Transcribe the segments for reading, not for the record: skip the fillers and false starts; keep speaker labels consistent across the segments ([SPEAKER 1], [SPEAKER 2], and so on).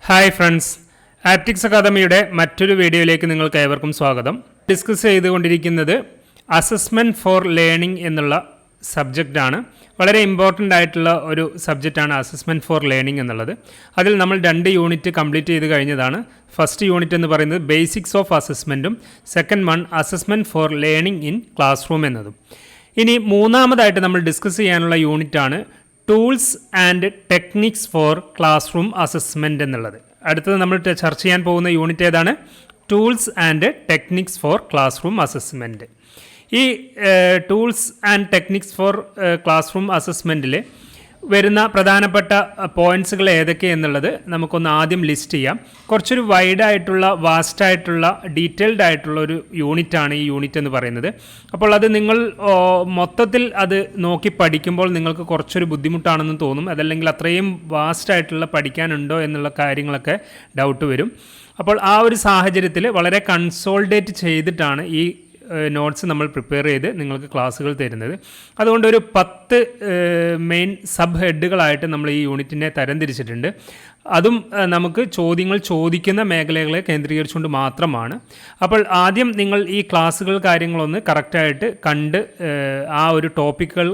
[SPEAKER 1] Hi friends, optics അക്കാദമിയുടെ മറ്റൊരു വീഡിയോയിലേക്ക് നിങ്ങൾക്ക് ഏവർക്കും സ്വാഗതം. ഡിസ്കസ് ചെയ്തുകൊണ്ടിരിക്കുന്നത് അസസ്മെൻറ്റ് ഫോർ ലേണിംഗ് എന്നുള്ള സബ്ജക്റ്റാണ്. വളരെ ഇമ്പോർട്ടൻ്റ് ആയിട്ടുള്ള ഒരു സബ്ജക്റ്റാണ് അസസ്മെൻറ്റ് ഫോർ ലേണിംഗ് എന്നുള്ളത്. അതിൽ നമ്മൾ 2 യൂണിറ്റ് കംപ്ലീറ്റ് ചെയ്ത് കഴിഞ്ഞതാണ്. ഫസ്റ്റ് യൂണിറ്റ് എന്ന് പറയുന്നത് ബേസിക്സ് ഓഫ് അസസ്മെൻറ്റും second one assessment for learning in classroom എന്നതും. ഇനി മൂന്നാമതായിട്ട് നമ്മൾ ഡിസ്കസ് ചെയ്യാനുള്ള യൂണിറ്റാണ് tools and techniques for classroom assessment എന്നുള്ളത്. അടുത്തത് നമ്മൾ ചർച്ച ചെയ്യാൻ പോകുന്ന യൂണിറ്റ് ഏതാണ്? Tools and techniques for classroom assessment. ഈ tools and techniques for classroom അസസ്മെൻറ്റിൽ വരുന്ന പ്രധാനപ്പെട്ട പോയിൻറ്റ്സുകൾ ഏതൊക്കെയെന്നുള്ളത് നമുക്കൊന്ന് ആദ്യം ലിസ്റ്റ് ചെയ്യാം. കുറച്ചൊരു വൈഡായിട്ടുള്ള വാസ്റ്റായിട്ടുള്ള ഡീറ്റെയിൽഡ് ആയിട്ടുള്ള ഒരു യൂണിറ്റാണ് ഈ യൂണിറ്റ് എന്ന് പറയുന്നത്. അപ്പോൾ അത് നിങ്ങൾ മൊത്തത്തിൽ അത് നോക്കി പഠിക്കുമ്പോൾ നിങ്ങൾക്ക് കുറച്ചൊരു ബുദ്ധിമുട്ടാണെന്ന് തോന്നും. അതല്ലെങ്കിൽ അത്രയും വാസ്റ്റായിട്ടുള്ള പഠിക്കാനുണ്ടോ എന്നുള്ള കാര്യങ്ങളൊക്കെ ഡൗട്ട് വരും. അപ്പോൾ ആ ഒരു സാഹചര്യത്തിൽ വളരെ കൺസോൾഡേറ്റ് ചെയ്തിട്ടാണ് ഈ നോട്ട്സ് നമ്മൾ പ്രിപ്പയർ ചെയ്ത് നിങ്ങൾക്ക് ക്ലാസ്സുകൾ തരുന്നത്. അതുകൊണ്ട് ഒരു 10 മെയിൻ സബ് ഹെഡുകളായിട്ട് നമ്മൾ ഈ യൂണിറ്റിനെ തരംതിരിച്ചിട്ടുണ്ട്. അതും നമുക്ക് ചോദ്യങ്ങൾ ചോദിക്കുന്ന മേഖലകളെ കേന്ദ്രീകരിച്ചുകൊണ്ട് മാത്രമാണ്. അപ്പോൾ ആദ്യം നിങ്ങൾ ഈ ക്ലാസ്സുകൾ കാര്യങ്ങളൊന്ന് കറക്റ്റായിട്ട് കണ്ട് ആ ഒരു ടോപ്പിക്കുകൾ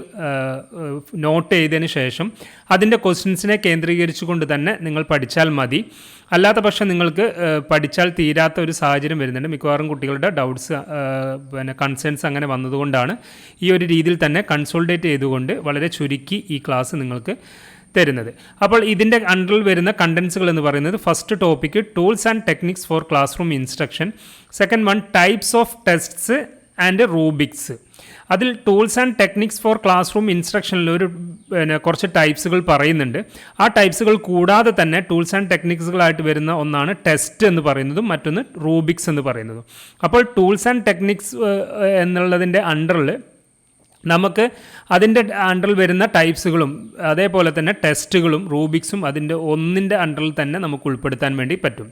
[SPEAKER 1] നോട്ട് ചെയ്തതിന് ശേഷം അതിൻ്റെ ക്വസ്റ്റ്യൻസിനെ കേന്ദ്രീകരിച്ചുകൊണ്ട് തന്നെ നിങ്ങൾ പഠിച്ചാൽ മതി. അല്ലാത്ത പക്ഷം നിങ്ങൾക്ക് പഠിച്ചാൽ തീരാത്ത ഒരു സാഹചര്യം വരുന്നുണ്ട്. മിക്കവാറും കുട്ടികളുടെ ഡൗട്ട്സ് കൺസേൺസ് അങ്ങനെ വന്നതുകൊണ്ടാണ് ഈ ഒരു രീതിയിൽ തന്നെ കൺസോൾട്ടേറ്റ് ചെയ്തുകൊണ്ട് വളരെ ചുരുക്കി ഈ ക്ലാസ് നിങ്ങൾക്ക് തരുന്നത്. അപ്പോൾ ഇതിൻ്റെ അണ്ടറിൽ വരുന്ന കണ്ടൻസുകൾ എന്ന് പറയുന്നത് first topic tools and techniques for classroom instruction, second one types of tests and rubrics. അതിൽ tools and techniques for classroom ഇൻസ്ട്രക്ഷനിൽ കുറച്ച് ടൈപ്സുകൾ പറയുന്നുണ്ട്. ആ ടൈപ്സുകൾ കൂടാതെ തന്നെ ടൂൾസ് ആൻഡ് ടെക്നിക്സുകളായിട്ട് വരുന്ന ഒന്നാണ് ടെസ്റ്റ് എന്ന് പറയുന്നതും മറ്റൊന്ന് റൂബിക്സ് എന്ന് പറയുന്നതും. അപ്പോൾ ടൂൾസ് ആൻഡ് ടെക്നിക്സ് എന്നുള്ളതിൻ്റെ അണ്ടറിൽ നമുക്ക് അതിൻ്റെ അണ്ടറിൽ വരുന്ന ടൈപ്സുകളും അതേപോലെ തന്നെ ടെസ്റ്റുകളും റൂബിക്സും അതിൻ്റെ ഒന്നിൻ്റെ അണ്ടറിൽ തന്നെ നമുക്ക് ഉൾപ്പെടുത്താൻ വേണ്ടി പറ്റും.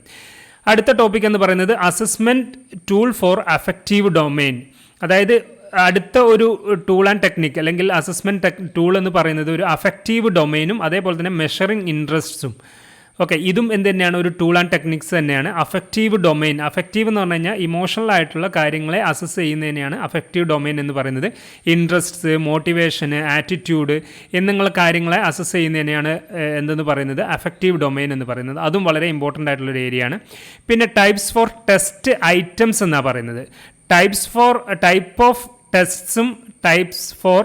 [SPEAKER 1] അടുത്ത ടോപ്പിക് എന്ന് പറയുന്നത് assessment tool for affective domain. അതായത് അടുത്ത ഒരു ടൂൾ ആൻഡ് ടെക്നിക്ക് അല്ലെങ്കിൽ അസസ്മെൻറ്റ് ടൂൾ എന്ന് പറയുന്നത് ഒരു അഫക്റ്റീവ് ഡൊമെയിനും അതേപോലെ തന്നെ മെഷറിംഗ് ഇൻട്രസ്റ്റ്സും. ഓക്കെ, ഇതും എന്ത് തന്നെയാണ്? ഒരു ടൂൾ ആൻഡ് ടെക്നിക്സ് തന്നെയാണ്. അഫക്റ്റീവ് ഡൊമെയിൻ, അഫക്റ്റീവ് എന്ന് പറഞ്ഞു കഴിഞ്ഞാൽ ഇമോഷണൽ ആയിട്ടുള്ള കാര്യങ്ങളെ അസസ് ചെയ്യുന്നതിനെയാണ് അഫക്റ്റീവ് ഡൊമെയിൻ എന്ന് പറയുന്നത്. ഇൻട്രസ്റ്റ്സ്, മോട്ടിവേഷന്, ആറ്റിറ്റ്യൂഡ് എന്നുള്ള കാര്യങ്ങളെ അസസ് ചെയ്യുന്നതിനെയാണ് എന്തെന്ന് പറയുന്നത് അഫക്റ്റീവ് ഡൊമെയിൻ എന്ന് പറയുന്നത്. അതും വളരെ ഇമ്പോർട്ടൻ്റ് ആയിട്ടുള്ളൊരു ഏരിയയാണ്. പിന്നെ ടൈപ്സ് ഫോർ ടെസ്റ്റ് ഐറ്റംസ് എന്നാണ് പറയുന്നത്. ടൈപ്പ് ഓഫ് ടെസ്റ്റ്സും ടൈപ്സ് ഫോർ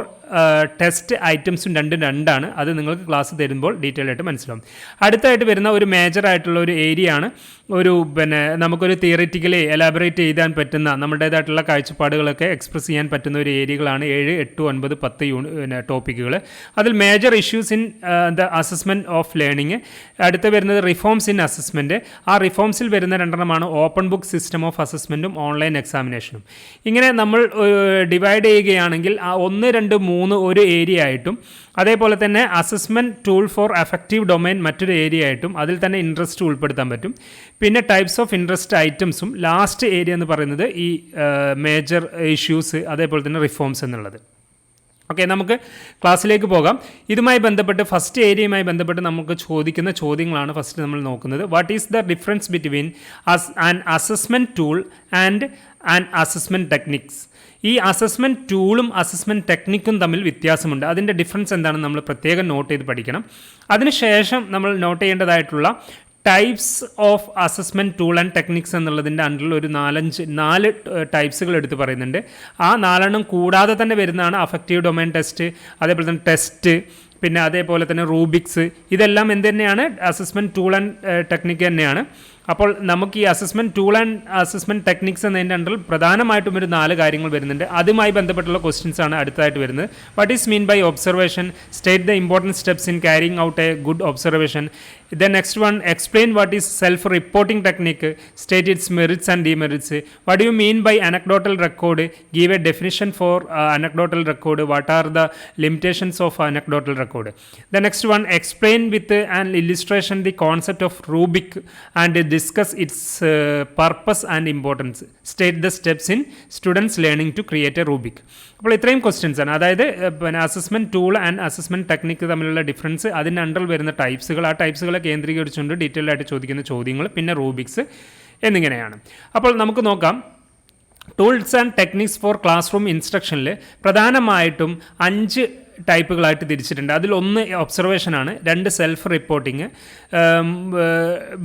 [SPEAKER 1] ടെസ്റ്റ് ഐറ്റംസും രണ്ടാണ്. അത് നിങ്ങൾക്ക് ക്ലാസ് തരുമ്പോൾ ഡീറ്റെയിൽ ആയിട്ട് മനസ്സിലാവും. അടുത്തായിട്ട് വരുന്ന ഒരു മേജർ ആയിട്ടുള്ള ഒരു ഏരിയ ആണ് നമുക്കൊരു തിയറിറ്റിക്കലി എലാബറേറ്റ് ചെയ്യാൻ പറ്റുന്ന നമ്മുടേതായിട്ടുള്ള കാഴ്ചപ്പാടുകളൊക്കെ എക്സ്പ്രസ് ചെയ്യാൻ പറ്റുന്ന ഒരു ഏരിയകളാണ് 7, 8, 9, 10 ടോപ്പിക്കുകൾ. അതിൽ major issues in the assessment of learning. അടുത്ത് വരുന്നത് റിഫോംസ് ഇൻ അസസ്മെൻറ്റ്. ആ റിഫോംസിൽ വരുന്ന 2 ഓപ്പൺ ബുക്ക് സിസ്റ്റം ഓഫ് അസസ്മെൻറ്റും ഓൺലൈൻ എക്സാമിനേഷനും. ഇങ്ങനെ നമ്മൾ ഡിവൈഡ് ചെയ്യുകയാണെങ്കിൽ 1, 2, 3 ഒരു ഏരിയ ആയിട്ടും അതേപോലെ തന്നെ assessment tool for affective domain മറ്റൊരു ഏരിയ ആയിട്ടും അതിൽ തന്നെ ഇൻട്രസ്റ്റ് ഉൾപ്പെടുത്താൻ പറ്റും. പിന്നെ ടൈപ്സ് ഓഫ് ഇൻട്രസ്റ്റ് ഐറ്റംസും ലാസ്റ്റ് ഏരിയ എന്ന് പറയുന്നത് ഈ മേജർ ഇഷ്യൂസ് അതേപോലെ തന്നെ റിഫോംസ് എന്നുള്ളത്. ഓക്കെ, നമുക്ക് ക്ലാസ്സിലേക്ക് പോകാം. ഇതുമായി ബന്ധപ്പെട്ട് ഫസ്റ്റ് ഏരിയയുമായി ബന്ധപ്പെട്ട് നമുക്ക് ചോദിക്കുന്ന ചോദ്യങ്ങളാണ് ഫസ്റ്റ് നമ്മൾ നോക്കുന്നത്. What is the difference between an assessment tool and an assessment techniques? ഈ അസസ്മെൻറ്റ് ടൂളും അസസ്മെൻറ്റ് ടെക്നിക്കും തമ്മിൽ വ്യത്യാസമുണ്ട്. അതിൻ്റെ ഡിഫറൻസ് എന്താണെന്ന് നമ്മൾ പ്രത്യേകം നോട്ട് ചെയ്ത് പഠിക്കണം. അതിനുശേഷം നമ്മൾ നോട്ട് ചെയ്യേണ്ടതായിട്ടുള്ള types of assessment tool and techniques എന്നുള്ളതിൻ്റെ അണ്ടറിൽ ഒരു 4 ടൈപ്സുകൾ എടുത്ത് പറയുന്നുണ്ട്. ആ 4 കൂടാതെ തന്നെ വരുന്നതാണ് അഫക്റ്റീവ് ഡൊമൈൻ ടെസ്റ്റ്, അതേപോലെ തന്നെ ടെസ്റ്റ്, പിന്നെ അതേപോലെ തന്നെ റൂബിക്സ്. ഇതെല്ലാം എന്ത് തന്നെയാണ്? അസസ്മെൻറ്റ് ടൂൾ ആൻഡ് ടെക്നിക്ക് തന്നെയാണ്. അപ്പോൾ നമുക്ക് ഈ assessment tool and assessment techniques എന്നതിൻ്റെ അണ്ടറിൽ പ്രധാനമായിട്ടും ഒരു 4 കാര്യങ്ങൾ വരുന്നുണ്ട്. അതുമായി ബന്ധപ്പെട്ടുള്ള ക്വസ്റ്റ്യൻസ് ആണ് അടുത്തായിട്ട് വരുന്നത്. What is mean by observation? State the important steps in carrying out a good observation. Then next one, explain what is self reporting technique, state its merits and demerits. What do you mean by anecdotal record? Give a definition for anecdotal record. What are the limitations of anecdotal record? record. The next one, explain with an illustration the concept of Rubik and discuss its purpose and importance. State the steps in students learning to create a Rubik. അപ്പോൾ ഇത്രയും questions ആണ്. അതായത് പിന്നെ assessment tool and assessment technique തമ്മിലുള്ള difference, അതിൻ്റെ അണ്ടറിൽ വരുന്ന ടൈപ്സുകൾ, ആ ടൈപ്സുകളെ കേന്ദ്രീകരിച്ചുകൊണ്ട് ഡീറ്റെയിൽ ആയിട്ട് ചോദിക്കുന്ന ചോദ്യങ്ങൾ, പിന്നെ റൂബിക്സ് എന്നിങ്ങനെയാണ്. അപ്പോൾ നമുക്ക് നോക്കാം. Tools and techniques for classroom ഇൻസ്ട്രക്ഷനിൽ പ്രധാനമായിട്ടും 5 ടൈപ്പുകളായിട്ട് തിരിച്ചിട്ടുണ്ട്. അതിലൊന്ന് ഒബ്സർവേഷനാണ്, 2 self reporting,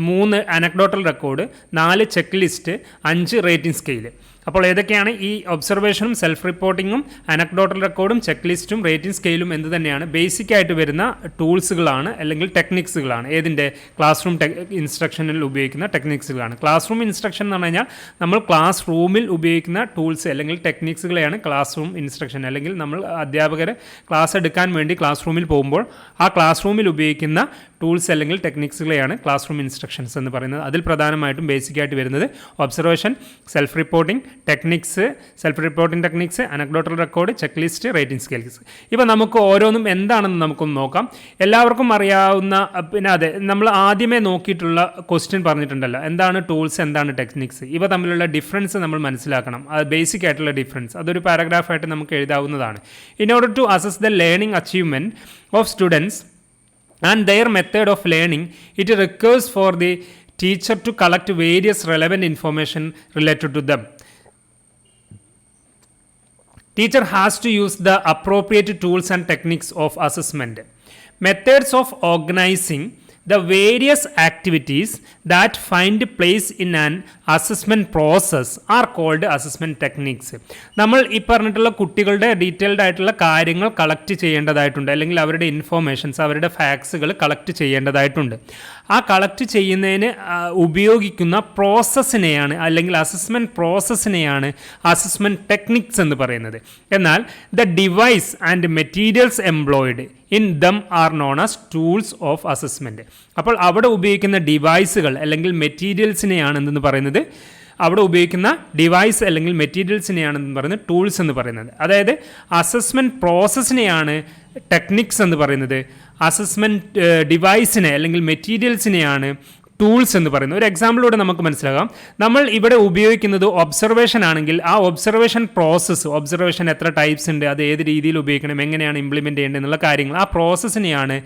[SPEAKER 1] 3 anecdotal record, 4 checklist, 5 rating scale. അപ്പോൾ ഏതൊക്കെയാണ് ഈ ഒബ്സർവേഷനും സെൽഫ് റിപ്പോർട്ടിങ്ങും അനക്ഡോട്ടൽ റെക്കോർഡും ചെക്ക് ലിസ്റ്റും റേറ്റിംഗ് സ്കെയിലും എന്ന് തന്നെയാണ് ബേസിക് ആയിട്ട് വരുന്ന ടൂൾസുകളാണ് അല്ലെങ്കിൽ ടെക്നിക്സുകളാണ്. ഏതിൻ്റെ ക്ലാസ് റൂം ഇൻസ്ട്രക്ഷനിൽ ഉപയോഗിക്കുന്ന ടെക്നിക്സുകളാണ്. ക്ലാസ് റൂം ഇൻസ്ട്രക്ഷൻ എന്ന് പറഞ്ഞു കഴിഞ്ഞാൽ നമ്മൾ ക്ലാസ് റൂമിൽ ഉപയോഗിക്കുന്ന ടൂൾസ് അല്ലെങ്കിൽ ടെക്നിക്സുകളെയാണ് ക്ലാസ് റൂം ഇൻസ്ട്രക്ഷൻ. അല്ലെങ്കിൽ നമ്മൾ അധ്യാപകർ ക്ലാസ് എടുക്കാൻ വേണ്ടി ക്ലാസ് റൂമിൽ പോകുമ്പോൾ ആ ക്ലാസ് റൂമിൽ ഉപയോഗിക്കുന്ന ടൂൾസ് അല്ലെങ്കിൽ ടെക്നിക്സുകളെയാണ് ക്ലാസ് റൂം ഇൻസ്ട്രക്ഷൻസ് എന്ന് പറയുന്നത്. അതിൽ പ്രധാനമായിട്ടും ബേസിക് ആയിട്ട് വരുന്നത് observation, self reporting techniques, self reporting techniques, anecdotal record, check list, rating scales. ഇപ്പോൾ നമുക്ക് ഓരോന്നും എന്താണെന്ന് നമുക്കൊന്ന് നോക്കാം. എല്ലാവർക്കും അറിയാവുന്ന, പിന്നെ അതെ, നമ്മൾ ആദ്യമേ നോക്കിയിട്ടുള്ള ക്വസ്റ്റ്യൻ പറഞ്ഞിട്ടുണ്ടല്ലോ, എന്താണ് ടൂൾസ്, എന്താണ് ടെക്നിക്സ്, ഇവ തമ്മിലുള്ള ഡിഫറൻസ് നമ്മൾ മനസ്സിലാക്കണം. അത് ബേസിക് ആയിട്ടുള്ള ഡിഫറൻസ്, അതൊരു പാരഗ്രാഫായിട്ട് നമുക്ക് എഴുതാവുന്നതാണ്. In order to assess the learning achievement of students and their method of learning, it requires for the teacher to collect various relevant information related to them. Teacher has to use the appropriate tools and techniques of assessment. Methods of organizing the various activities that find place in an assessment process are called assessment techniques. നമ്മൾ ഈ പറഞ്ഞിട്ടുള്ള കുട്ടികളുടെ detailed ആയിട്ടുള്ള കാര്യങ്ങൾ collect ചെയ്യേണ്ടതായിട്ടുണ്ട്, അല്ലെങ്കിൽ അവരുടെ informations, അവരുടെ ഫാക്ട്സുകൾ കളക്ട് ചെയ്യേണ്ടതായിട്ടുണ്ട്. ആ കളക്ട് ചെയ്യുന്നതിന് ഉപയോഗിക്കുന്ന പ്രോസസ്സിനെയാണ്, അല്ലെങ്കിൽ അസസ്മെൻറ്റ് പ്രോസസ്സിനെയാണ് അസസ്മെൻറ്റ് ടെക്നിക്സ് എന്ന് പറയുന്നത്. എന്നാൽ the device and materials employed in them are known as tools of assessment. അപ്പോൾ അവിടെ ഉപയോഗിക്കുന്ന ഡിവൈസുകൾ അല്ലെങ്കിൽ മെറ്റീരിയൽസിനെയാണ് എന്തെന്ന് പറയുന്നത്, അവിടെ ഉപയോഗിക്കുന്ന ഡിവൈസ് അല്ലെങ്കിൽ മെറ്റീരിയൽസിനെയാണെന്ന് പറയുന്നത് ടൂൾസ് എന്ന് പറയുന്നത്. അതായത് അസസ്മെൻറ്റ് പ്രോസസ്സിനെയാണ് ടെക്നിക്സ് എന്ന് പറയുന്നത്, അസസ്മെൻറ്റ് ഡിവൈസിനെ അല്ലെങ്കിൽ മെറ്റീരിയൽസിനെയാണ് ടൂൾസ് എന്ന് പറയുന്നത്. ഒരു എക്സാമ്പിളിലൂടെ നമുക്ക് മനസ്സിലാക്കാം. നമ്മൾ ഇവിടെ ഉപയോഗിക്കുന്നത് ഒബ്സർവേഷൻ ആണെങ്കിൽ ആ ഒബ്സർവേഷൻ പ്രോസസ്സ്, ഒബ്സർവേഷൻ എത്ര ടൈപ്സ് ഉണ്ട്, അത് ഏത് രീതിയിൽ ഉപയോഗിക്കണം, എങ്ങനെയാണ് ഇംപ്ലിമെൻറ്റ് ചെയ്യേണ്ടത് എന്നുള്ള കാര്യങ്ങൾ, ആ പ്രോസസ്സിനെയാണ്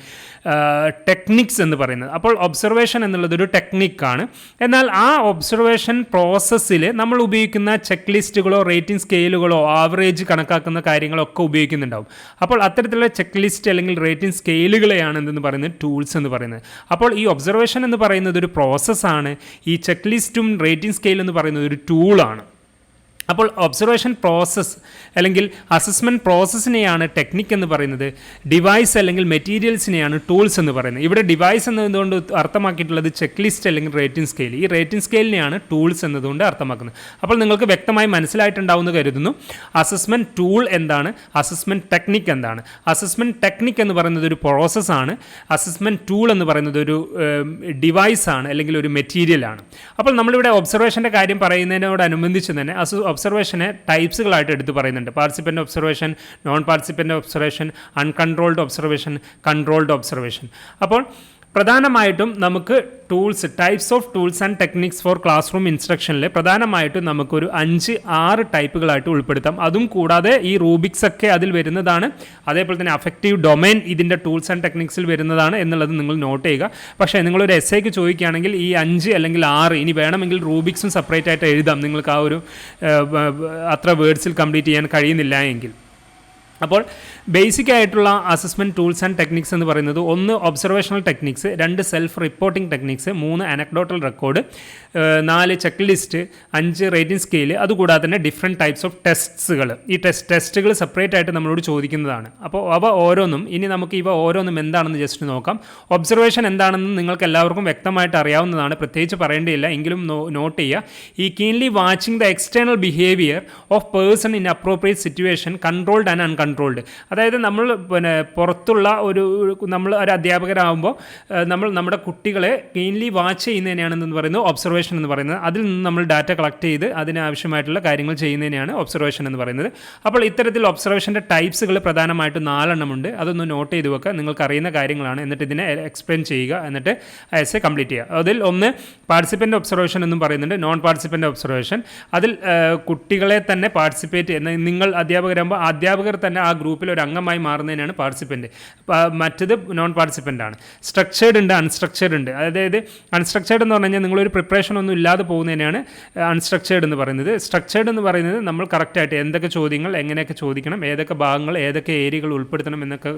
[SPEAKER 1] ടെക്നിക്സ് എന്ന് പറയുന്നത്. അപ്പോൾ ഒബ്സർവേഷൻ എന്നുള്ളതൊരു ടെക്നിക്കാണ്. എന്നാൽ ആ ഒബ്സർവേഷൻ പ്രോസസ്സിൽ നമ്മൾ ഉപയോഗിക്കുന്ന ചെക്ക് ലിസ്റ്റുകളോ റേറ്റിംഗ് സ്കെയിലുകളോ ആവറേജ് കണക്കാക്കുന്ന കാര്യങ്ങളൊക്കെ ഉപയോഗിക്കുന്നുണ്ടാവും. അപ്പോൾ അത്തരത്തിലുള്ള ചെക്ക് ലിസ്റ്റ് അല്ലെങ്കിൽ റേറ്റിംഗ് സ്കെയിലുകളെയാണ് എന്തെന്ന് പറയുന്നത് ടൂൾസ് എന്ന് പറയുന്നത്. അപ്പോൾ ഈ ഒബ്സർവേഷൻ എന്ന് പറയുന്നത് ഒരു പ്രോസസ്സാണ്, ഈ ചെക്ക് ലിസ്റ്റും റേറ്റിംഗ് സ്കെയിൽ എന്ന് പറയുന്നത് ഒരു ടൂളാണ്. അപ്പോൾ ഒബ്സർവേഷൻ പ്രോസസ്സ് അല്ലെങ്കിൽ അസസ്മെൻറ്റ് പ്രോസസ്സിനെയാണ് ടെക്നിക്ക് എന്ന് പറയുന്നത്, ഡിവൈസ് അല്ലെങ്കിൽ മെറ്റീരിയൽസിനെയാണ് ടൂൾസ് എന്ന് പറയുന്നത്. ഇവിടെ ഡിവൈസ് എന്നതുകൊണ്ട് അർത്ഥമാക്കിയിട്ടുള്ളത് ചെക്ക് ലിസ്റ്റ് അല്ലെങ്കിൽ റേറ്റിംഗ് സ്കെയിൽ. ഈ റേറ്റിംഗ് സ്കെയിലിനെയാണ് ടൂൾസ് എന്നതുകൊണ്ട് അർത്ഥമാക്കുന്നത്. അപ്പോൾ നിങ്ങൾക്ക് വ്യക്തമായി മനസ്സിലായിട്ടുണ്ടാവുമെന്ന് കരുതുന്നു. അസസ്മെൻറ്റ് ടൂൾ എന്താണ്, അസസ്മെൻറ്റ് ടെക്നിക്ക് എന്താണ്. അസസ്മെൻറ്റ് ടെക്നിക്ക് എന്ന് പറയുന്നത് ഒരു പ്രോസസ്സാണ്, അസസ്മെൻറ്റ് ടൂൾ എന്ന് പറയുന്നത് ഒരു ഡിവൈസാണ് അല്ലെങ്കിൽ ഒരു മെറ്റീരിയലാണ്. അപ്പോൾ നമ്മളിവിടെ ഒബ്സർവേഷൻ്റെ കാര്യം പറയുന്നതിനോടനുബന്ധിച്ച് തന്നെ ഒബ്സർവേഷനെ ടൈപ്സുകളായിട്ട് എടുത്ത് പറയുന്നുണ്ട്. Participant observation, non participant observation, uncontrolled observation, controlled observation. അപ്പോൾ പ്രധാനമായിട്ടും നമുക്ക് tools, types of tools and techniques for classroom ഇൻസ്ട്രക്ഷനിൽ പ്രധാനമായിട്ടും നമുക്കൊരു 5-6 ടൈപ്പുകളായിട്ട് ഉൾപ്പെടുത്താം. അതും കൂടാതെ ഈ റൂബിക്സ് ഒക്കെ അതിൽ വരുന്നതാണ്. അതേപോലെ തന്നെ അഫക്റ്റീവ് ഡൊമൈൻ ഇതിൻ്റെ ടൂൾസ് ആൻഡ് ടെക്നിക്സിൽ വരുന്നതാണ് എന്നുള്ളത് നിങ്ങൾ നോട്ട് ചെയ്യുക. പക്ഷേ നിങ്ങളൊരു എസ്സേക്ക് ചോദിക്കുകയാണെങ്കിൽ ഈ 5 അല്ലെങ്കിൽ 6, ഇനി വേണമെങ്കിൽ റൂബിക്സും സെപ്പറേറ്റ് ആയിട്ട് എഴുതാം, നിങ്ങൾക്ക് ആ ഒരു അത്ര വേർഡ്സിൽ കംപ്ലീറ്റ് ചെയ്യാൻ കഴിയുന്നില്ല എങ്കിൽ. അപ്പോൾ ബേസിക് ആയിട്ടുള്ള അസസ്മെൻറ്റ് ടൂൾസ് ആൻഡ് ടെക്നിക്സ് എന്ന് പറയുന്നത് 1 observational techniques, 2 self reporting techniques, 3 anecdotal record, 4 checklist, 5 rating scale, അതുകൂടാതെ തന്നെ ഡിഫറെൻറ്റ് ടൈപ്സ് ഓഫ് ടെസ്റ്റുകൾ. ഈ ടെസ്റ്റുകൾ സെപ്പറേറ്റ് ആയിട്ട് നമ്മളോട് ചോദിക്കുന്നതാണ്. അപ്പോൾ അവ ഓരോന്നും, ഇനി നമുക്ക് ഇവ ഓരോന്നും എന്താണെന്ന് ജസ്റ്റ് നോക്കാം. ഒബ്സർവേഷൻ എന്താണെന്ന് നിങ്ങൾക്ക് എല്ലാവർക്കും വ്യക്തമായിട്ട് അറിയാവുന്നതാണ്, പ്രത്യേകിച്ച് പറയേണ്ടിയില്ല, എങ്കിലും നോട്ട് ചെയ്യുക. ഈ keenly watching the external behaviour of person in appropriate situation, controlled and uncontrolled. Controlled. അതായത് നമ്മൾ പുറത്തുള്ള നമ്മൾ ഒരു അധ്യാപകരാകുമ്പോൾ നമ്മൾ നമ്മുടെ കുട്ടികളെ കീൻലി വാച്ച് ചെയ്യുന്നതിനെയാണെന്ന് പറയുന്നത് ഒബ്സർവേഷൻ എന്ന് പറയുന്നത്. അതിൽ നിന്ന് നമ്മൾ ഡാറ്റ കളക്ട് ചെയ്ത് അതിനാവശ്യമായിട്ടുള്ള കാര്യങ്ങൾ ചെയ്യുന്നതിനെയാണ് ഒബ്സർവേഷൻ എന്ന് പറയുന്നത്. അപ്പോൾ ഇത്തരത്തിൽ ഒബ്സർവേഷൻ്റെ ടൈപ്സുകൾ പ്രധാനമായിട്ടും 4 ഉണ്ട്. അതൊന്ന് നോട്ട് ചെയ്ത് വെക്കുക. നിങ്ങൾക്ക് അറിയുന്ന കാര്യങ്ങളാണ്. എന്നിട്ട് ഇതിനെ എക്സ്പ്ലെയിൻ ചെയ്യുക. എന്നിട്ട് എസ്സേ കംപ്ലീറ്റ് ചെയ്യുക. അതിൽ ഒന്ന് പാർട്ടിസിപ്പൻ്റ് ഒബ്സർവേഷൻ എന്നും പറയുന്നുണ്ട്, നോൺ പാർട്ടിസിപ്പൻ്റ് ഒബ്സർവേഷൻ. അതിൽ കുട്ടികളെ തന്നെ പാർട്ടിസിപ്പേറ്റ് ചെയ്യുന്ന, നിങ്ങൾ അധ്യാപകരാകുമ്പോൾ അധ്യാപകർ തന്നെ ആ ഗ്രൂപ്പിൽ ഒരു അംഗമായി മാറുന്നതിനാണ് പാർട്ടിസിപ്പൻ്റ്. മറ്റത് നോൺ പാർട്ടിസിപ്പൻ്റ് ആണ്. സ്ട്രക്ചേർഡ് ഉണ്ട്, അൺസ്ട്രക്ചേർഡ് ഉണ്ട്. അതായത് അൺസ്ട്രക്ചേർഡ് എന്ന് പറഞ്ഞു കഴിഞ്ഞാൽ നിങ്ങളൊരു പ്രിപ്പറേഷൻ ഒന്നും ഇല്ലാതെ പോകുന്നതിനാണ് അൺസ്ട്രക്ചേർഡ് എന്ന് പറയുന്നത്. സ്ട്രക്ചേർഡ് എന്ന് പറയുന്നത് നമ്മൾ കറക്റ്റായിട്ട് എന്തൊക്കെ ചോദ്യങ്ങൾ എങ്ങനെയൊക്കെ ചോദിക്കണം, ഏതൊക്കെ ഭാഗങ്ങൾ ഏതൊക്കെ ഏരിയകൾ ഉൾപ്പെടുത്തണം എന്നൊക്കെ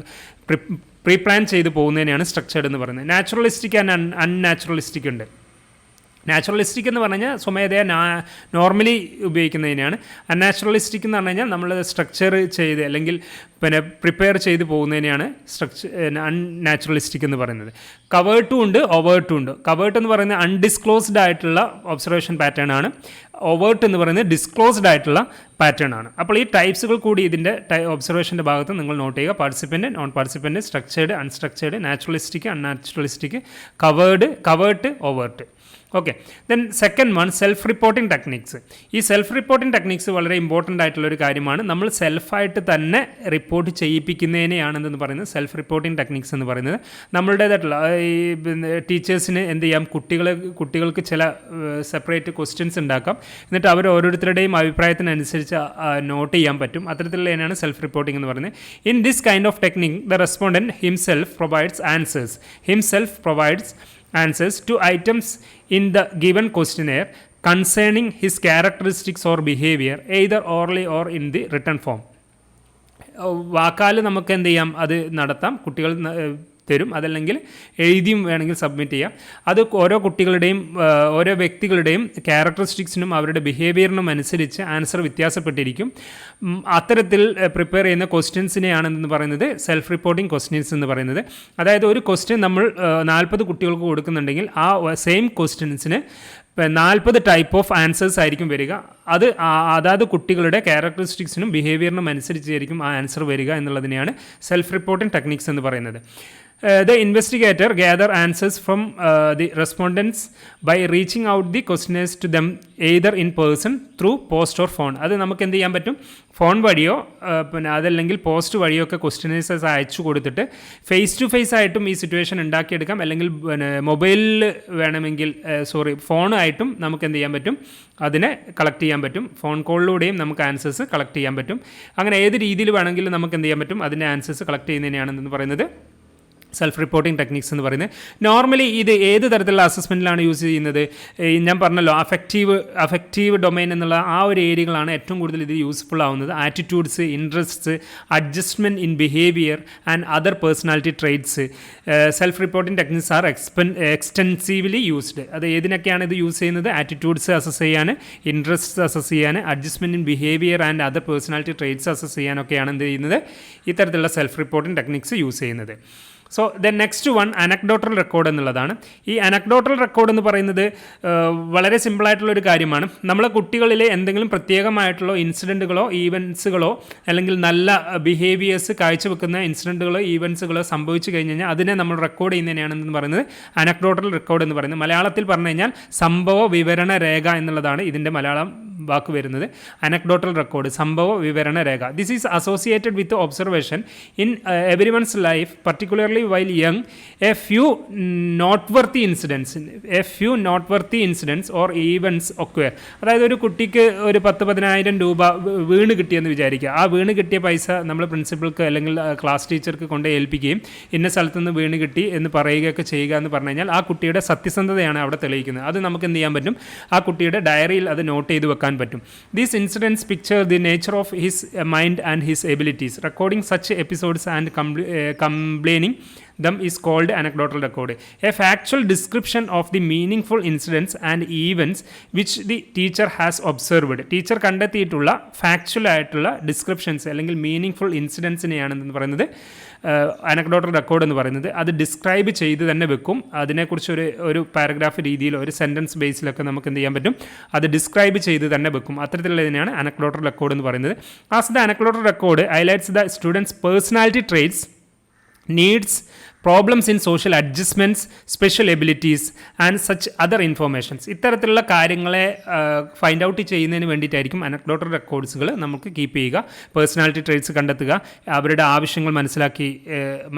[SPEAKER 1] പ്രീ പ്ലാൻ ചെയ്ത് പോകുന്നതിനെയാണ് സ്ട്രക്ചേർഡ് എന്ന് പറയുന്നത്. നാച്ചുറലിസ്റ്റിക് ആൻഡ് അൺനാച്ചുറലിസ്റ്റിക് ഉണ്ട്. നാച്ചുറലിസ്റ്റിക് എന്ന് പറഞ്ഞു കഴിഞ്ഞാൽ സ്വമേധയാ നോർമലി ഉപയോഗിക്കുന്നതിനാണ്. അൺനാച്ചുറലിസ്റ്റിക് എന്ന് പറഞ്ഞു കഴിഞ്ഞാൽ നമ്മൾ സ്ട്രക്ചർ ചെയ്ത് അല്ലെങ്കിൽ പ്രിപ്പയർ ചെയ്ത് പോകുന്നതിനെയാണ് അൺനാച്ചുറലിസ്റ്റിക് എന്ന് പറയുന്നത്. കവേർട്ടും ഉണ്ട്, ഓവേർട്ടും ഉണ്ട്. കവേർട്ട് എന്ന് പറയുന്നത് അൺഡിസ്ക്ലോസ്ഡ് ആയിട്ടുള്ള ഒബ്സർവേഷൻ പാറ്റേൺ ആണ്. ഓവേർട്ട് എന്ന് പറയുന്നത് ഡിസ്ക്ലോസ്ഡ് ആയിട്ടുള്ള പാറ്റേൺ ആണ്. അപ്പോൾ ഈ ടൈപ്സുകൾ കൂടി ഇതിൻ്റെ ഒബ്സർവേഷൻ്റെ ഭാഗത്ത് നിങ്ങൾ നോട്ട് ചെയ്യുക. Participant, non participant, structured, unstructured, naturalistic, unnaturalistic, covert, overt. Okay, then second one self reporting techniques. ഈ സെൽഫ് റിപ്പോർട്ടിംഗ് ടെക്നിക്സ് വളരെ ഇമ്പോർട്ടൻ്റ് ആയിട്ടുള്ളൊരു കാര്യമാണ്. നമ്മൾ സെൽഫായിട്ട് തന്നെ റിപ്പോർട്ട് ചെയ്യിപ്പിക്കുന്നതിനെയാണെന്ന് പറയുന്നത് സെൽഫ് റിപ്പോർട്ടിംഗ് ടെക്നിക്സ് എന്ന് പറയുന്നത്. നമ്മളുടേതായിട്ടുള്ള ഈ ടീച്ചേഴ്സിന് എന്ത് ചെയ്യാം, കുട്ടികൾക്ക് ചില സെപ്പറേറ്റ് ക്വസ്റ്റ്യൻസ് ഉണ്ടാക്കാം. എന്നിട്ട് അവർ ഓരോരുത്തരുടെയും അഭിപ്രായത്തിനനുസരിച്ച് നോട്ട് ചെയ്യാൻ പറ്റും. അത്തരത്തിലുള്ളതിനാണ് സെൽഫ് റിപ്പോർട്ടിംഗ് എന്ന് പറയുന്നത്. In this kind of technique the respondent himself provides answers to items in the given questionnaire concerning his characteristics or behavior either orally or in the written form. വാക്കാൽ നമുക്ക് എന്ത് ചെയ്യാം, അത് നടത്താം. കുട്ടികൾ തരും, അതല്ലെങ്കിൽ എഴുതിയും വേണമെങ്കിൽ സബ്മിറ്റ് ചെയ്യാം. അത് ഓരോ കുട്ടികളുടെയും ഓരോ വ്യക്തികളുടെയും ക്യാരക്ടറിസ്റ്റിക്സിനും അവരുടെ ബിഹേവിയറിനും അനുസരിച്ച് ആൻസർ വ്യത്യാസപ്പെട്ടിരിക്കും. അത്തരത്തിൽ പ്രിപ്പയർ ചെയ്യുന്ന ക്വസ്റ്റ്യൻസിനെയാണെന്ന് പറയുന്നത് സെൽഫ് റിപ്പോർട്ടിംഗ് ക്വസ്റ്റ്യൻസ് എന്ന് പറയുന്നത്. അതായത് ഒരു ക്വസ്റ്റ്യൻ നമ്മൾ 40 കുട്ടികൾക്ക് കൊടുക്കുന്നുണ്ടെങ്കിൽ ആ സെയിം ക്വസ്റ്റ്യൻസിന് 40 ടൈപ്പ് ഓഫ് ആൻസേഴ്സ് ആയിരിക്കും വരിക. അത് അതാത് കുട്ടികളുടെ ക്യാരക്ടറിസ്റ്റിക്സിനും ബിഹേവിയറിനും അനുസരിച്ചായിരിക്കും ആ ആൻസർ വരിക എന്നുള്ളതിനെയാണ് സെൽഫ് റിപ്പോർട്ടിംഗ് ടെക്നിക്സ് എന്ന് പറയുന്നത്. The investigator gather answers from the respondents by reaching out the questionnaires to them either in person, through post or phone. അത് നമുക്ക് എന്ത് ചെയ്യാൻ പറ്റും, ഫോൺ വഴിയോ പിന്നെ അതല്ലെങ്കിൽ പോസ്റ്റ് വഴിയോ ഒക്കെ ക്വസ്റ്റ്യനേഴ്സസ് അയച്ചു കൊടുത്തിട്ട് ഫേസ് ടു ഫേസ് ആയിട്ടും ഈ സിറ്റുവേഷൻ ഉണ്ടാക്കിയെടുക്കാം. അല്ലെങ്കിൽ പിന്നെ മൊബൈലിൽ വേണമെങ്കിൽ ഫോണായിട്ടും നമുക്ക് എന്ത് ചെയ്യാൻ പറ്റും, അതിനെ കളക്ട് ചെയ്യാൻ പറ്റും. ഫോൺ കോളിലൂടെയും നമുക്ക് ആൻസേഴ്സ് കളക്ട് ചെയ്യാൻ പറ്റും. അങ്ങനെ ഏത് രീതിയിൽ വേണമെങ്കിലും നമുക്ക് എന്ത് ചെയ്യാൻ പറ്റും, അതിൻ്റെ ആൻസേഴ്സ് കളക്ട് ചെയ്യുന്നതിനെയാണെന്ന് പറയുന്നത് സെൽഫ് റിപ്പോർട്ടിംഗ് ടെക്നിക്സ് എന്ന് പറയുന്നത്. നോർമലി ഇത് ഏത് തരത്തിലുള്ള അസസ്മെൻറ്റിലാണ് യൂസ് ചെയ്യുന്നത്? ഞാൻ പറഞ്ഞല്ലോ, അഫക്റ്റീവ് ഡൊമൈൻ എന്നുള്ള ആ ഒരു ഏരിയകളാണ് ഏറ്റവും കൂടുതൽ ഇത് യൂസ്ഫുൾ ആവുന്നത്. Attitudes, interests, adjustment in behaviour and other personality traits. Self reporting techniques are extensively used. അത് ഏതിനൊക്കെയാണ് ഇത് യൂസ് ചെയ്യുന്നത്? ആറ്റിറ്റ്യൂഡ്സ് അസസ് ചെയ്യാൻ, ഇൻട്രസ്റ്റ്സ് അസസ് ചെയ്യാൻ, adjustment in behaviour and other personality traits assess ചെയ്യാനൊക്കെയാണ് എന്ത് ചെയ്യുന്നത്, ഇത്തരത്തിലുള്ള സെൽഫ് റിപ്പോർട്ടിംഗ് ടെക്നിക്സ് യൂസ് ചെയ്യുന്നത്. So the next one anecdotal record എന്നുള്ളതാണ്. ഈ അനക്ഡോട്ടൽ റെക്കോർഡ് എന്ന് പറയുന്നത് വളരെ സിമ്പിളായിട്ടുള്ളൊരു കാര്യമാണ്. നമ്മളെ കുട്ടികളിലെ എന്തെങ്കിലും പ്രത്യേകമായിട്ടുള്ള ഇൻസിഡൻറ്റുകളോ ഈവൻസുകളോ അല്ലെങ്കിൽ നല്ല ബിഹേവിയേഴ്സ് കാഴ്ചവെക്കുന്ന ഇൻസിഡൻറ്റുകളോ ഈവൻസുകളോ സംഭവിച്ചു കഴിഞ്ഞ് കഴിഞ്ഞാൽ അതിനെ നമ്മൾ റെക്കോർഡ് ചെയ്യുന്നതിനാണെന്ന് പറയുന്നത് അനക്ഡോട്ടൽ റെക്കോർഡ് എന്ന് പറയുന്നത്. മലയാളത്തിൽ പറഞ്ഞു കഴിഞ്ഞാൽ സംഭവ വിവരണ രേഖ എന്നുള്ളതാണ് ഇതിൻ്റെ മലയാളം വാക്ക് വരുന്നത്. അനക്ഡോട്ടൽ റെക്കോർഡ്, സംഭവ വിവരണ രേഖ. This is associated with observation in everyone's life, particularly while young, a few noteworthy incidents or events occur. അതായത് ഒരു കുട്ടിക്ക് ഒരു 10,000 രൂപ വീണ് കിട്ടിയെന്ന് വിചാരിക്കുക. ആ വീണ് കിട്ടിയ പൈസ നമ്മൾ പ്രിൻസിപ്പൾക്ക് അല്ലെങ്കിൽ ക്ലാസ് ടീച്ചർക്ക് കൊണ്ട് ഏൽപ്പിക്കുകയും ഇന്ന സ്ഥലത്ത് നിന്ന് വീണ് കിട്ടി എന്ന് പറയുകയൊക്കെ ചെയ്യുക എന്ന് പറഞ്ഞു കഴിഞ്ഞാൽ ആ കുട്ടിയുടെ സത്യസന്ധതയാണ് അവിടെ തെളിയിക്കുന്നത്. അത് നമുക്ക് എന്ത് ചെയ്യാൻ പറ്റും, ആ കുട്ടിയുടെ ഡയറിയിൽ അത് നോട്ട് ചെയ്ത് വെക്കാൻ പറ്റും. These incidents picture the nature of his mind and his abilities. Recording such episodes and complaining them is called anecdotal record. A factual description of the meaningful incidents and events which the teacher has observed. Teacher കണ്ടെത്തിയിട്ടുള്ള factual ആയിട്ടുള്ള descriptions അല്ലെങ്കിൽ meaningful ഇൻസിഡൻസിനെയാണെന്ന് പറയുന്നത് anecdotal record എന്ന് പറയുന്നത്. അത് describe ചെയ്ത് തന്നെ വെക്കും. അതിനെക്കുറിച്ച് ഒരു പാരഗ്രാഫ് രീതിയിലോ ഒരു സെൻറ്റൻസ് ബേസിലൊക്കെ നമുക്ക് എന്ത് ചെയ്യാൻ പറ്റും, അത് ഡിസ്ക്രൈബ് ചെയ്ത് തന്നെ വെക്കും. അത്തരത്തിലുള്ളതിനെയാണ് അനക്ഡോട്ടൽ റെക്കോർഡ് എന്ന് പറയുന്നത്. As the anecdotal record highlights the students personality traits, needs, problems in social adjustments, special abilities and such other informations. ഇത്തരത്തിലുള്ള കാര്യങ്ങളെ ഫൈൻഡ് ഔട്ട് ചെയ്യുന്നതിന് വേണ്ടിയിട്ടായിരിക്കും അനക്ഡോട്ടൽ റെക്കോർഡ്സുകൾ നമുക്ക് കീപ്പ് ചെയ്യുക. പേഴ്സണാലിറ്റി ട്രേറ്റ്സ് കണ്ടെത്തുക, അവരുടെ ആവശ്യങ്ങൾ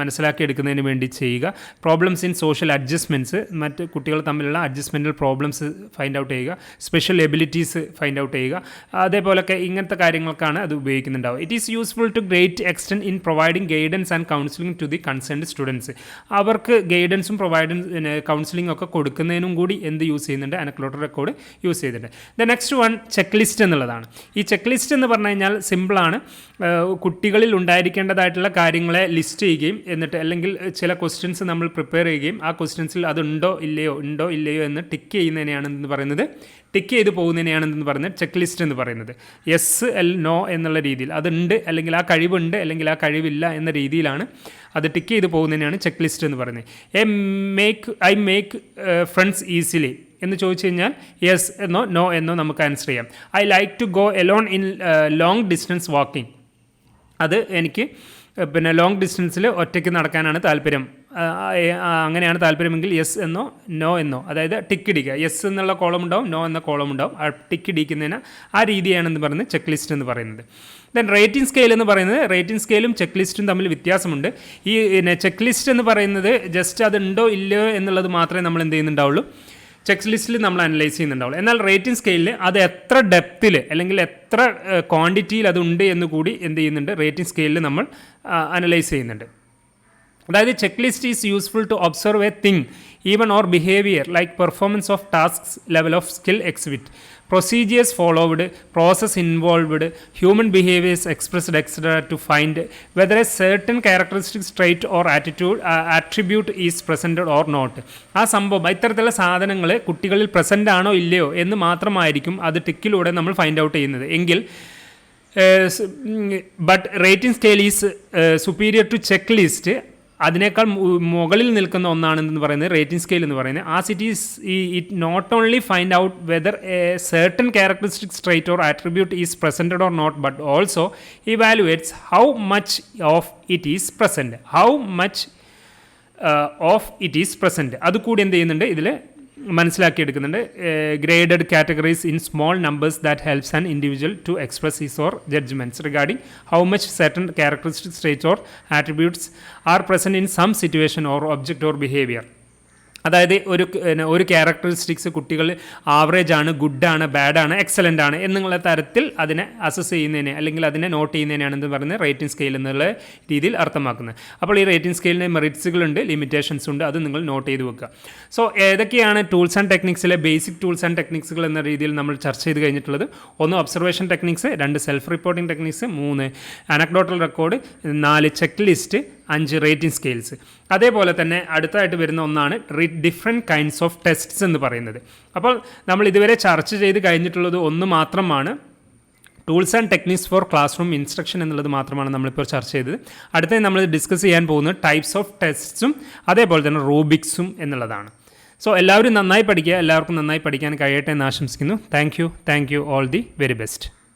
[SPEAKER 1] മനസ്സിലാക്കിയെടുക്കുന്നതിന് വേണ്ടി ചെയ്യുക. പ്രോബ്ലംസ് ഇൻ സോഷ്യൽ അഡ്ജസ്റ്റ്മെൻറ്റ്സ്, മറ്റ് കുട്ടികൾ തമ്മിലുള്ള അഡ്ജസ്റ്റ്മെൻറ്റൽ പ്രോബ്ലംസ് ഫൈൻഡ് ഔട്ട് ചെയ്യുക. സ്പെഷ്യൽ എബിലിറ്റീസ് ഫൈൻഡ് ഔട്ട് ചെയ്യുക. അതേപോലൊക്കെ ഇങ്ങനത്തെ കാര്യങ്ങൾക്കാണ് അത് ഉപയോഗിക്കുന്നുണ്ടാവുക. It is useful to great extent in providing guidance and counselling to the concerned students. അവർക്ക് ഗൈഡൻസും കൗൺസിലിംഗ് ഒക്കെ കൊടുക്കുന്നതിനും കൂടി എന്ത് യൂസ് ചെയ്യുന്നുണ്ട്, അനക്ഡോട്ടൽ റെക്കോർഡ് യൂസ് ചെയ്തിട്ടുണ്ട്. The next one checklist എന്നുള്ളതാണ്. ഈ ചെക്ക് ലിസ്റ്റ് എന്ന് പറഞ്ഞു കഴിഞ്ഞാൽ സിമ്പിളാണ്. കുട്ടികളിൽ ഉണ്ടായിരിക്കേണ്ടതായിട്ടുള്ള കാര്യങ്ങളെ ലിസ്റ്റ് ചെയ്യുകയും എന്നിട്ട് അല്ലെങ്കിൽ ചില ക്വസ്റ്റ്യൻസ് നമ്മൾ പ്രിപ്പയർ ചെയ്യുകയും ആ ക്വസ്റ്റ്യൻസിൽ അത് ഉണ്ടോ ഇല്ലയോ എന്ന് ടിക്ക് ചെയ്യുന്നതിനെയാണ് എന്ന് പറയുന്നത്, ടിക്ക് ചെയ്ത് പോകുന്നതിനെയാണെന്ന് പറയുന്നത് ചെക്ക് ലിസ്റ്റ് എന്ന് പറയുന്നത്. യെസ് നോ എന്നുള്ള രീതിയിൽ അതുണ്ട് അല്ലെങ്കിൽ ആ കഴിവുണ്ട് അല്ലെങ്കിൽ ആ കഴിവില്ല എന്ന രീതിയിലാണ് അത് ടിക്ക് ചെയ്ത് പോകുന്നതിനാണ് ചെക്ക് ലിസ്റ്റ് എന്ന് പറയുന്നത്. ഐ മേക്ക് ഫ്രണ്ട്സ് ഈസിലി എന്ന് ചോദിച്ചു കഴിഞ്ഞാൽ യെസ് എന്നോ നോ എന്നോ നമുക്ക് ആൻസർ ചെയ്യാം. I like to go alone in long distance walking. അത് എനിക്ക് പിന്നെ ലോങ് ഡിസ്റ്റൻസിൽ ഒറ്റയ്ക്ക് നടക്കാനാണ് താല്പര്യം. അങ്ങനെയാണ് താല്പര്യമെങ്കിൽ യെസ് എന്നോ നോ എന്നോ, അതായത് ടിക്ക് ഇടിക്കുക. യെസ് എന്നുള്ള കോളം ഉണ്ടാവും, നോ എന്ന കോളം ഉണ്ടാവും. ആ ടിക്ക് ഇടിക്കുന്നതിന് ആ രീതിയാണെന്ന് പറയുന്നത് ചെക്ക് ലിസ്റ്റ് എന്ന് പറയുന്നത്. ദെൻ റേറ്റിംഗ് സ്കെയിൽ എന്ന് പറയുന്നത്, റേറ്റിംഗ് സ്കെയിലും ചെക്ക് ലിസ്റ്റും തമ്മിൽ വ്യത്യാസമുണ്ട്. ഈ ചെക്ക് ലിസ്റ്റ് എന്ന് പറയുന്നത് ജസ്റ്റ് അതുണ്ടോ ഇല്ലയോ എന്നുള്ളത് മാത്രമേ നമ്മൾ എന്ത് ചെയ്യുന്നുണ്ടാവുള്ളൂ, ചെക്ക് ലിസ്റ്റിൽ നമ്മൾ അനലൈസ് ചെയ്യുന്നുണ്ടാവുള്ളൂ. എന്നാൽ റേറ്റിംഗ് സ്കെയിലിൽ അത് എത്ര ഡെപ്തിൽ അല്ലെങ്കിൽ എത്ര ക്വാണ്ടിറ്റിയിൽ അതുണ്ട് എന്ന് കൂടി എന്ത് ചെയ്യുന്നുണ്ട്, റേറ്റിംഗ് സ്കെയിലിൽ നമ്മൾ അനലൈസ് ചെയ്യുന്നുണ്ട്. അതായത് check list is useful to observe a thing even or behaviour like performance of tasks, level of skill exhibit, procedures followed, process involved, human behaviors expressed, etc. to find whether a certain characteristic, trait or attribute is present or not. ആ സംഭവം ഇത്തരത്തിലുള്ള സാധനങ്ങൾ കുട്ടികളിൽ present ആണോ ഇല്ലയോ എന്ന് മാത്രമായിരിക്കും അത് ടിക്കിലൂടെ നമ്മൾ ഫൈൻഡ് ഔട്ട് ചെയ്യുന്നത് എങ്കിൽ but rating scale is superior to checklist. അതിനേക്കാൾ മുകളിൽ നിൽക്കുന്ന ഒന്നാണെന്ന് പറയുന്നത് റേറ്റിംഗ് സ്കെയിൽ എന്ന് പറയുന്നത്. As it not only find out whether a certain characteristics trait or attribute is presented or not, but also evaluates how much of it is present, അതുകൂടി എന്ത് ചെയ്യുന്നുണ്ട്, ഇതിൽ മനസ്സിലാക്കിയെടുക്കുന്നുണ്ട്. Graded categories in small numbers that helps an individual to express his or judgements regarding how much certain characteristics traits or attributes are present in some situation or object or behaviour. അതായത് ഒരു characteristics കുട്ടികൾ average ആണ്, ഗുഡാണ്, ബാഡാണ്, excellent ആണ് എന്നുള്ള തരത്തിൽ അതിനെ assess ചെയ്യുന്നതിനെ അല്ലെങ്കിൽ അതിനെ നോട്ട് ചെയ്യുന്നതിനാണെന്ന് പറയുന്നത് റേറ്റിംഗ് സ്കെയിൽ എന്നുള്ള രീതിയിൽ അർത്ഥമാക്കുന്നത്. അപ്പോൾ ഈ റേറ്റിംഗ് സ്കെയിലിന് മെറിറ്റ്സുകളുണ്ട്, ലിമിറ്റേഷൻസ് ഉണ്ട്, അത് നിങ്ങൾ നോട്ട് ചെയ്ത് വെക്കുക. സോ ഏതൊക്കെയാണ് ടൂൾസ് ആൻഡ് ടെക്നിക്സിലെ ബേസിക് ടൂൾസ് ആൻഡ് ടെക്നിക്സുകൾ എന്ന രീതിയിൽ നമ്മൾ ചർച്ച ചെയ്ത് കഴിഞ്ഞിട്ടുള്ളത്? 1 observation techniques, 2 self reporting techniques, 3 anecdotal record, 4 checklist, 5 rating scales. അതേപോലെ തന്നെ അടുത്തായിട്ട് വരുന്ന ഒന്നാണ് ഡിഫറെൻറ്റ് കൈൻഡ്സ് ഓഫ് ടെസ്റ്റ്സ് എന്ന് പറയുന്നത്. അപ്പോൾ നമ്മൾ ഇതുവരെ ചർച്ച ചെയ്ത് കഴിഞ്ഞിട്ടുള്ളത് ഒന്ന് മാത്രമാണ്, tools and techniques for classroom instruction എന്നുള്ളത് മാത്രമാണ് നമ്മളിപ്പോൾ ചർച്ച ചെയ്തത്. അടുത്തത് നമ്മൾ ഡിസ്കസ് ചെയ്യാൻ പോകുന്നത് ടൈപ്സ് ഓഫ് ടെസ്റ്റ്സും അതേപോലെ തന്നെ റൂബിക്സും എന്നുള്ളതാണ്. സോ എല്ലാവരും നന്നായി പഠിക്കുക, എല്ലാവർക്കും നന്നായി പഠിക്കാൻ കഴിയട്ടെ എന്ന് ആശംസിക്കുന്നു. Thank you all the very best.